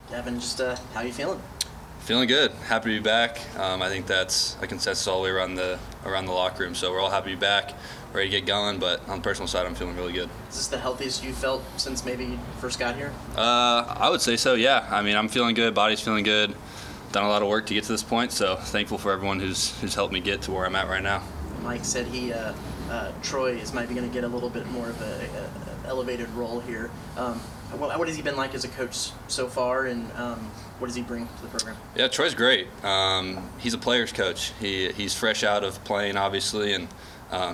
Gavin, just how you feeling? Feeling good. Happy to be back. I think that's a consensus all the way around the locker room. So we're all happy to be back, ready to get going. But on the personal side, I'm feeling really good. Is this the healthiest you felt since maybe you first got here? I would say so. Yeah. I mean, I'm feeling good. Body's feeling good. Done a lot of work to get to this point. So thankful for everyone who's helped me get to where I'm at right now. Mike said Troy is maybe going to get a little bit more of a elevated role here. What has he been like as a coach so far, and what does he bring to the program? Yeah, Troy's great. He's a player's coach. He's fresh out of playing, obviously, and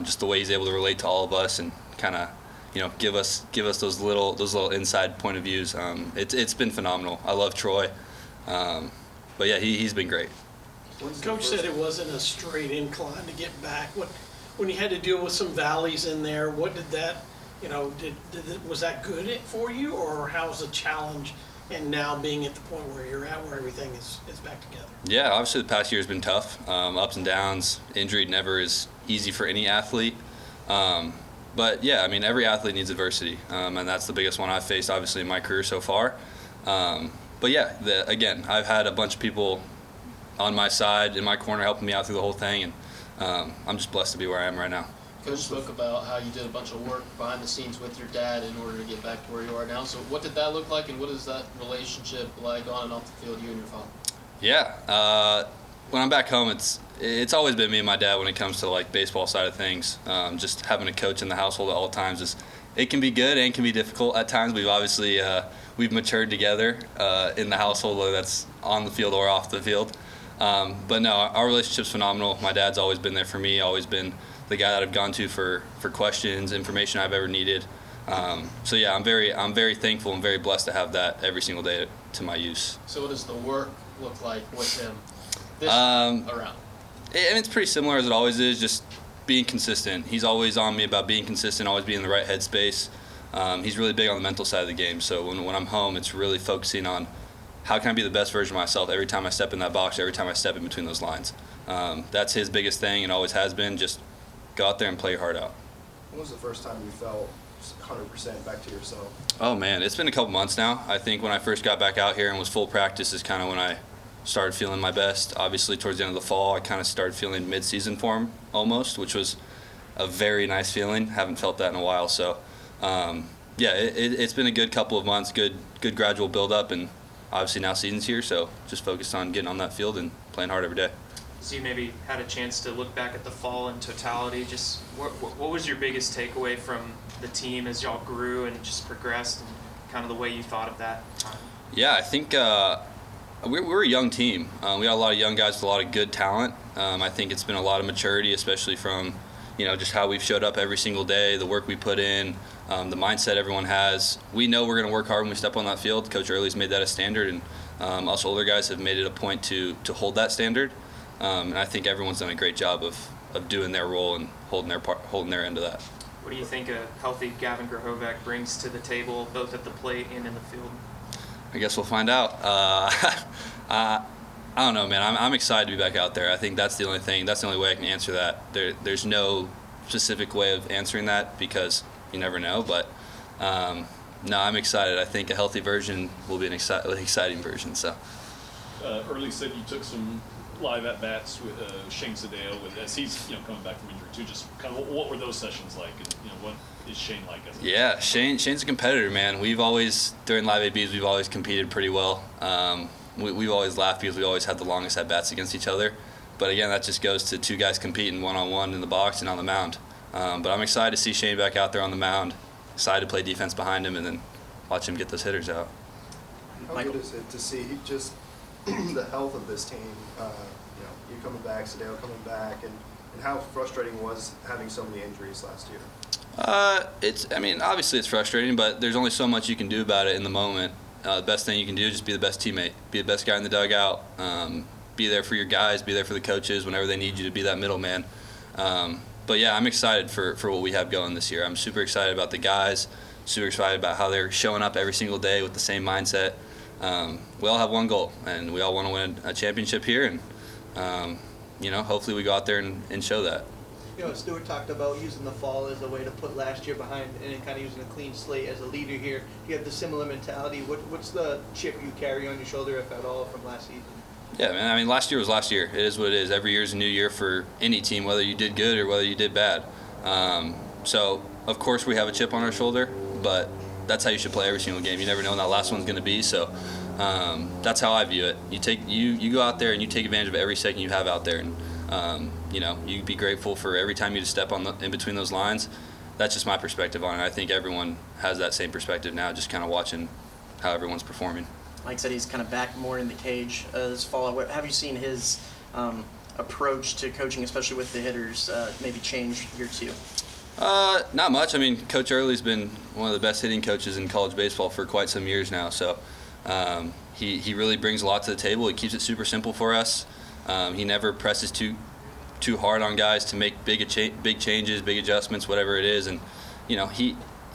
just the way he's able to relate to all of us and kind of, give us those little inside point of views. It's been phenomenal. I love Troy, but yeah, he's been great. Coach said it wasn't a straight incline to get back. When you had to deal with some valleys in there, what did that? Was that good for you, or how's the challenge and now being at the point where you're at, where everything is back together? Yeah, obviously the past year has been tough. Ups and downs. Injury never is easy for any athlete. But yeah, I mean, every athlete needs adversity, and that's the biggest one I've faced, obviously, in my career so far. But yeah, again, I've had a bunch of people on my side, in my corner, helping me out through the whole thing, and I'm just blessed to be where I am right now. Coach spoke about how you did a bunch of work behind the scenes with your dad in order to get back to where you are now. So what did that look like, and what is that relationship like on and off the field, you and your father? Yeah, when I'm back home, it's always been me and my dad when it comes to like baseball side of things. Just having a coach in the household at all times it can be good and can be difficult at times. We've obviously we've matured together in the household, whether that's on the field or off the field. But no, our relationship's phenomenal. My dad's always been there for me, always been the guy that I've gone to for questions, information I've ever needed. So yeah, I'm very thankful and very blessed to have that every single day to my use. So what does the work look like with him this around? It's pretty similar as it always is, just being consistent. He's always on me about being consistent, always being in the right headspace. He's really big on the mental side of the game. So when I'm home, it's really focusing on how can I be the best version of myself every time I step in that box, every time I step in between those lines. That's his biggest thing and always has been, just go out there and play your heart out. When was the first time you felt 100% back to yourself? Oh man, it's been a couple months now. I think when I first got back out here and was full practice is kind of when I started feeling my best. Obviously towards the end of the fall, I kind of started feeling mid-season form almost, which was a very nice feeling. Haven't felt that in a while. So yeah, it's been a good couple of months, good gradual build up, and obviously now season's here, so just focused on getting on that field and playing hard every day. So you maybe had a chance to look back at the fall in totality. Just what was your biggest takeaway from the team as y'all grew and just progressed, and kind of the way you thought of that time? Yeah, I think we're a young team. We got a lot of young guys with a lot of good talent. I think it's been a lot of maturity, especially from just how we've showed up every single day, the work we put in, the mindset everyone has. We know we're going to work hard when we step on that field. Coach Early's made that a standard, and us older guys have made it a point to hold that standard. And I think everyone's done a great job of doing their role and holding their end of that. What do you think a healthy Gavin Grahovac brings to the table, both at the plate and in the field? I guess we'll find out. I don't know, man. I'm excited to be back out there. I think that's the only thing. That's the only way I can answer that. There's no specific way of answering that because you never know. But no, I'm excited. I think a healthy version will be an exciting version. So. Early said you took some live at bats with Shane Sadeo, as he's coming back from injury too. Just kind of what were those sessions like, and what is Shane like? Yeah, Shane's a competitor, man. We've always during live ABs we've always competed pretty well. We've always laughed because we always had the longest at bats against each other. But again, that just goes to two guys competing one-on-one in the box and on the mound. But I'm excited to see Shane back out there on the mound. Excited to play defense behind him and then watch him get those hitters out. How good is it to see just the health of this team? You coming back, Sadeo coming back, and how frustrating was having so many injuries last year? Obviously it's frustrating, but there's only so much you can do about it in the moment. The best thing you can do is just be the best teammate, be the best guy in the dugout, be there for your guys, be there for the coaches whenever they need you to be that middleman. But yeah, I'm excited for what we have going this year. I'm super excited about the guys, super excited about how they're showing up every single day with the same mindset. We all have one goal, and we all want to win a championship here, and hopefully we go out there and show that. Stuart talked about using the fall as a way to put last year behind and kind of using a clean slate as a leader here. You have the similar mentality. What's the chip you carry on your shoulder, if at all, from last season? Yeah, man. I mean, last year was last year. It is what it is. Every year is a new year for any team, whether you did good or whether you did bad. So, of course, we have a chip on our shoulder, but that's how you should play every single game. You never know when that last one's going to be. So, that's how I view it. You go out there and you take advantage of every second you have out there, and you be grateful for every time you just step in between those lines. That's just my perspective on it. I think everyone has that same perspective now, just kind of watching how everyone's performing. Like I said, he's kind of back more in the cage this fall. What have you seen his approach to coaching, especially with the hitters, maybe change year two? Not much. I mean, Coach Early's been one of the best hitting coaches in college baseball for quite some years now. So he really brings a lot to the table. He keeps it super simple for us. He never presses too hard on guys to make big changes, big adjustments, whatever it is. And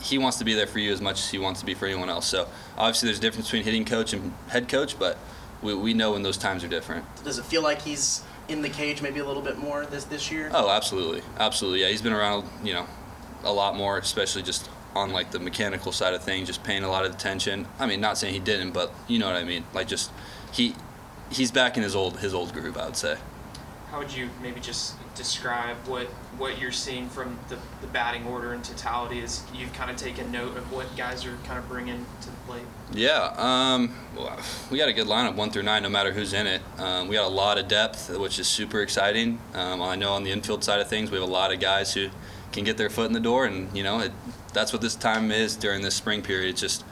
he wants to be there for you as much as he wants to be for anyone else. So obviously there's a difference between hitting coach and head coach, but we know when those times are different. Does it feel like he's in the cage maybe a little bit more this year? Oh, absolutely. Yeah, he's been around, a lot more, especially just on like the mechanical side of things, just paying a lot of attention. I mean, not saying he didn't, but you know what I mean. Like just he's back in his old groove, I would say. How would you maybe just describe what you're seeing from the batting order in totality as you've kind of taken note of what guys are kind of bringing to the plate? Yeah, we got a good lineup 1 through 9, no matter who's in it. We got a lot of depth, which is super exciting. I know on the infield side of things, we have a lot of guys who can get their foot in the door, and that's what this time is during this spring period. It's just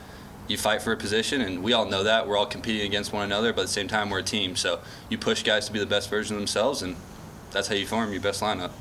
you fight for a position, and we all know that. We're all competing against one another, but at the same time, we're a team. So you push guys to be the best version of themselves, and that's how you form your best lineup.